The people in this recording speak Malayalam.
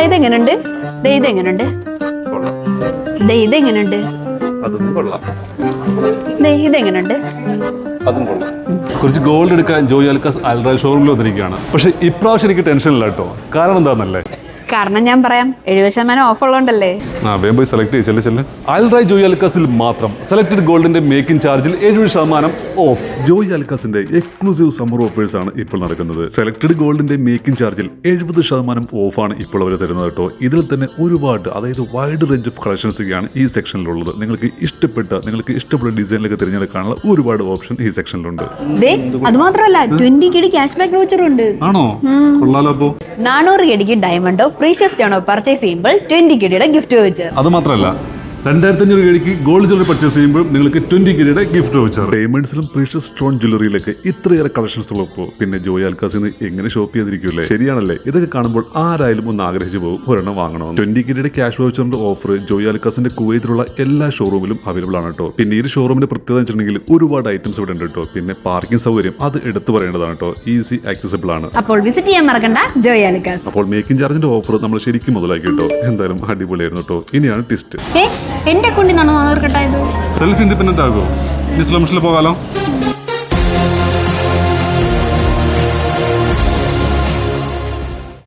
ഇതെങ്ങനുണ്ട്? ഇതെങ്ങനുണ്ട്? ഇതെങ്ങനുണ്ട്? ഇതെങ്ങനുണ്ട്? കുറച്ച് ഗോൾഡ് എടുക്കാൻ ജോയ് ആലുക്കാസ് അൽറായ് ഷോറൂമിൽ വന്നിരിക്കുകയാണ്. പക്ഷെ ഇപ്രാവശ്യം എനിക്ക് ടെൻഷൻ ഇല്ല കേട്ടോ. കാരണം എന്താണെന്നല്ലേ? കാരണം ഞാൻ പറയാം, 70% ഓഫ് ഉള്ളതുകൊണ്ടല്ലേ. വേഗം പോയി സെലക്ട് ചെയ്യല്ലേ. അൽറായ് ജോയ് ആലുക്കാസിൽ മാത്രം സെലക്ടഡ് ഗോൾഡിന്റെ മേക്കിംഗ് ചാർജിൽ 70% ഓഫ്. ജോയ് ആലുക്കാസിന്റെ എക്സ്ക്ലൂസീവ് സമ്മർ ഓഫേഴ്സ് ആണ് ഇപ്പോൾ നടക്കുന്നത്. സെലക്ടഡ് ഗോൾഡിന്റെ മേക്കിംഗ് ചാർജിൽ 70% ഓഫാണ് ഇപ്പോൾ അവർ തരുന്നത് കേട്ടോ. ഇതിൽ തന്നെ ഒരുപാട്, അതായത് വൈഡ് റേഞ്ച് ഓഫ് കളക്ഷൻസ് ഒക്കെയാണ് ഈ സെക്ഷനിലുള്ളത്. നിങ്ങൾക്ക് ഇഷ്ടപ്പെട്ട ഡിസൈനിലൊക്കെ തിരഞ്ഞെടുക്കാനുള്ള ഒരുപാട് ഓപ്ഷൻ ഈ സെക്ഷനിലുണ്ട്. അത് മാത്രമല്ല 20 KD ക്യാഷ് ബാക്ക് വൗച്ചർ ഉണ്ട്. ആണോ? കൊള്ളാലോ. അപ്പോ 400 KD ഡയമണ്ടോ പ്രീഷ്യസ് സ്റ്റോണോ പർച്ചേസ് ചെയ്യുമ്പോൾ 20 KD ഗിഫ്റ്റ് വൗച്ചർ. അത് മാത്രമല്ല 2500 KDക്ക് ഗോൾഡ് ജ്വല്ലറി പർച്ചേസ് ചെയ്യുമ്പോൾ നിങ്ങൾക്ക് 20 KD ഗിഫ്റ്റ് വൗച്ചർ. ഡയമണ്ട്സിലും പ്രീഷ്യസ് സ്റ്റോൺ ജ്വല്ലറിയിലൊക്കെ ഇത്രയേറെ കളക്ഷൻസ് ഉള്ളപ്പോൾ പിന്നെ ജോയ് ആലുക്കാസിൽ നിന്ന് എങ്ങനെ ഷോപ്പ് ചെയ്തിരിക്കൂല്ലേ? ശരിയാണല്ലേ? ഇതൊക്കെ കാണുമ്പോൾ ആരായാലും ഒന്ന് ആഗ്രഹിച്ചു പോകും ഒരെണ്ണം വാങ്ങണമെന്ന്. 20 KD ക്യാഷ് വൗച്ചറിന്റെ ഓഫർ ജോയ് ആലുക്കാസിന്റെ കുവൈത്തിലുള്ള എല്ലാ ഷോറൂമിലും അവൈലബിൾ ആണ് കേട്ടോ. പിന്നെ ഈ ഷോറൂമിന്റെ പ്രത്യേകത വെച്ചിട്ടുണ്ടെങ്കിൽ ഒരുപാട് ഐറ്റംസ് ഇവിടെ ഉണ്ട് കേട്ടോ. പിന്നെ പാർക്കിംഗ് സൗകര്യം അത് എടുത്തു പറയേണ്ടതാണ് കേട്ടോ. ഈസി ആക്സസിബിൾ ആണ്. അപ്പോൾ വിസിറ്റ് ചെയ്യാൻ മറക്കണ്ട ജോയ് ആലുക്കാസ്. അപ്പോൾ മേക്കിംഗ് ചാർജിന്റെ ഓഫർ നമ്മൾ ശരിക്കും മുതലാക്കി കേട്ടോ. എന്തായാലും അടിപൊളിയായിരുന്നു കേട്ടോ. ഇനിയാണ് ട്വിസ്റ്റ്. എന്റെ അക്കൗണ്ടിൽ നിന്നാണോ അവർ കട്ടായത്? സെൽഫ് ഇൻഡിപെൻഡന്റ് ആകുമോ? ഇനി സ്ലംസിൽ പോകാലോ.